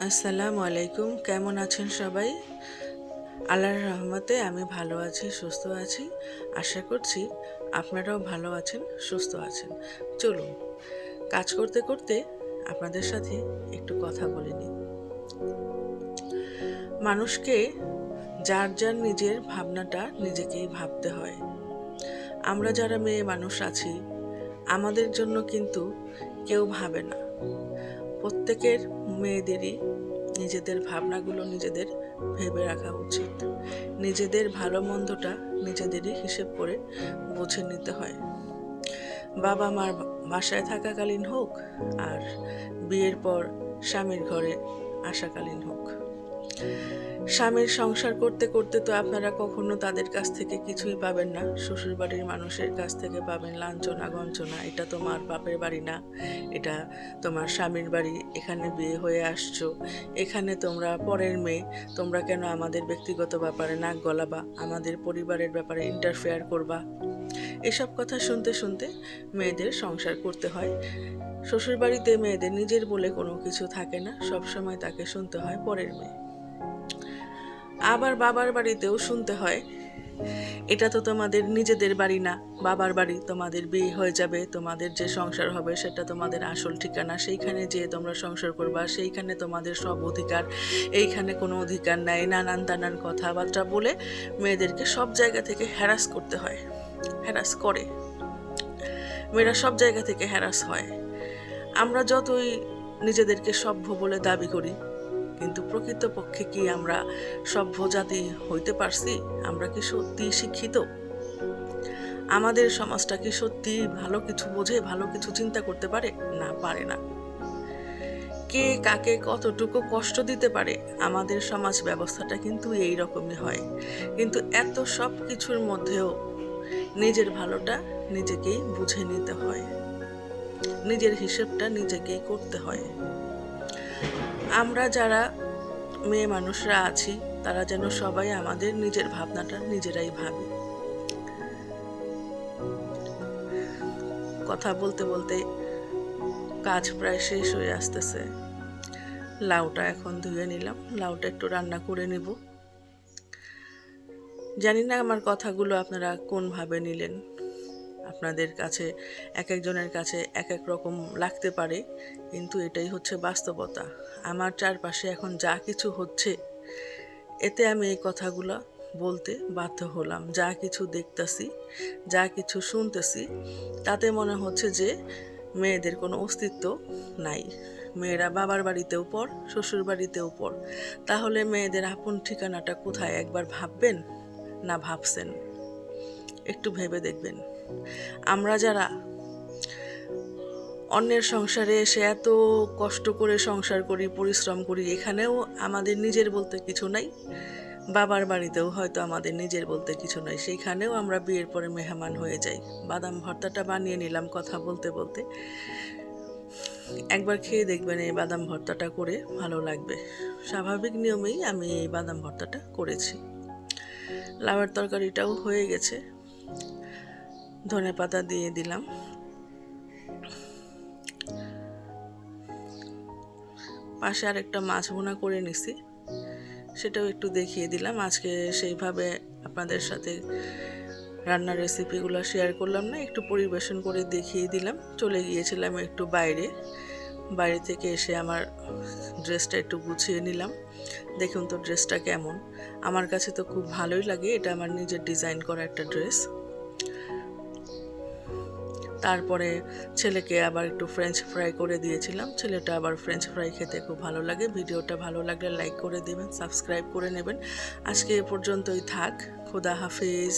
আসসালামু আলাইকুম। কেমন আছেন সবাই? আল্লাহর রহমতে আমি ভালো আছি, সুস্থ আছি। আশা করছি আপনারাও ভালো আছেন, সুস্থ আছেন। চলুন, কাজ করতে করতে আপনাদের সাথে একটু কথা বলে নিই। মানুষকে যার যার নিজের ভাবনাটা নিজেকেই ভাবতে হয়। আমরা যারা মেয়ে মানুষ আছি, আমাদের জন্য কিন্তু কেউ ভাবে না। প্রত্যেকের মেয়েদেরই নিজেদের ভাবনাগুলো নিজেদের ভেবে রাখা উচিত। নিজেদের ভালো মন্দটা নিজেদেরই হিসেব করে বুঝে নিতে হয়। বাবা মার বাসায় থাকাকালীন হোক, আর বিয়ের পর স্বামীর ঘরে আসাকালীন হোক। স্বামীর সংসার করতে করতে তো আপনারা কখনো তাদের কাছ থেকে কিছুই পাবেন না। শ্বশুরবাড়ির মানুষের কাছ থেকে পাবেন লাঞ্ছনা গঞ্জনা, এটা তোমার বাপের বাড়ি না, এটা তোমার স্বামীর বাড়ি, এখানে বিয়ে হয়ে আসছো, এখানে তোমরা পরের মেয়ে, তোমরা কেন আমাদের ব্যক্তিগত ব্যাপারে নাক গলাবা, আমাদের পরিবারের ব্যাপারে ইন্টারফেয়ার করবা। এসব কথা শুনতে শুনতে মেয়েদের সংসার করতে হয়। শ্বশুরবাড়িতে মেয়েদের নিজের বলে কোনো কিছু থাকে না, সবসময় তাকে শুনতে হয় পরের মেয়ে। আবার বাবার বাড়িতেও শুনতে হয়, এটা তো তোমাদের নিজেদের বাড়ি না, বাবার বাড়ি, তোমাদের বিয়ে হয়ে যাবে, তোমাদের যে সংসার হবে সেটা তোমাদের আসল ঠিকানা, সেইখানে যেয়ে তোমরা সংসার করবা, সেইখানে তোমাদের সব অধিকার, এইখানে কোনো অধিকার নাই, নানান তানান কথাবার্তা বলে মেয়েদেরকে সব জায়গা থেকে হ্যারাস করতে হয়, হ্যারাস করে। মেয়েরা সব জায়গা থেকে হ্যারাস হয়। আমরা যতই নিজেদেরকে সভ্য বলে দাবি করি, কিন্তু প্রকৃতপক্ষে কি আমরা সভ্য জাতি হইতে পারছি? আমরা কি সত্যি শিক্ষিত? আমাদের সমাজটা কি সত্যি ভালো কিছু বোঝে, ভালো কিছু চিন্তা করতে পারে? না, পারে না। কে কাকে কতটুকু কষ্ট দিতে পারে, আমাদের সমাজ ব্যবস্থাটা কিন্তু এই রকমই হয়। কিন্তু এত সব কিছুর মধ্যেও নিজের ভালোটা নিজেকেই বুঝে নিতে হয়, নিজের হিসেবটা নিজেকেই করতে হয়। আমরা যারা মেয়ে মানুষরা আছি, তারা যেন সবাই আমাদের নিজের ভাবনাটা নিজেরাই ভাবি। কথা বলতে বলতে কাজ প্রায় শেষ হয়ে আসতেছে। লাউটা এখন ধুয়ে নিলাম, লাউটা একটু রান্না করে নিব। জানি না আমার কথাগুলো আপনারা কোনভাবে নিলেন। আপনাদের কাছে এক একজনের কাছে এক এক রকম লাগতে পারে, কিন্তু এটাই হচ্ছে বাস্তবতা। আমার চারপাশে এখন যা কিছু হচ্ছে, এতে আমি এই কথাগুলো বলতে বাধ্য হলাম। যা কিছু দেখতেছি, যা কিছু শুনতেছি, তাতে মনে হচ্ছে যে মেয়েদের কোনো অস্তিত্ব নাই। মেয়েরা বাবার বাড়িতেও পর, শ্বশুর বাড়িতেও পর। তাহলে মেয়েদের আপন ঠিকানাটা কোথায় একবার ভাববেন? না ভাবছেন? একটু ভেবে দেখবেন। আমরা যারা অন্যের সংসারে এসে এত কষ্ট করে সংসার করি, পরিশ্রম করি, এখানেও আমাদের নিজের বলতে কিছু নাই। বাবার বাড়িতেও হয়তো আমাদের নিজের বলতে কিছু নয়, সেইখানেও আমরা বিয়ের পরে মেহমান হয়ে যাই। বাদাম ভর্তাটা বানিয়ে নিলাম কথা বলতে বলতে, একবার খেয়ে দেখবেন এই বাদাম ভর্তাটা করে ভালো লাগবে। স্বাভাবিক নিয়মেই আমি এই বাদাম ভর্তাটা করেছি। লাউয়ের তরকারিটাও হয়ে গেছে, ধনেপাতা দিয়ে দিলাম। পাশে আরেকটা মাছ ভুনা করে নিছি, সেটাও একটু দেখিয়ে দিলাম। আজকে সেইভাবে আপনাদের সাথে রান্নার রেসিপিগুলো শেয়ার করলাম না, একটু পরিবেশন করে দেখিয়ে দিলাম। চলে গিয়েছিলাম একটু বাইরে থেকে এসে আমার ড্রেসটা একটু গুছিয়ে নিলাম। দেখুন তো ড্রেসটা কেমন, আমার কাছে তো খুব ভালোই লাগে। এটা আমার নিজের ডিজাইন করা একটা ড্রেস। তারপরে ছেলেকে আবার একটু ফ্রেঞ্চ ফ্রাই করে দিয়েছিলাম। ছেলেটা আবার ফ্রেঞ্চ ফ্রাই খেতে খুব ভালো লাগে। ভিডিওটা ভালো লাগলে লাইক করে দেবেন, সাবস্ক্রাইব করে নেবেন। আজকে এ পর্যন্তই থাক। খোদা হাফিজ।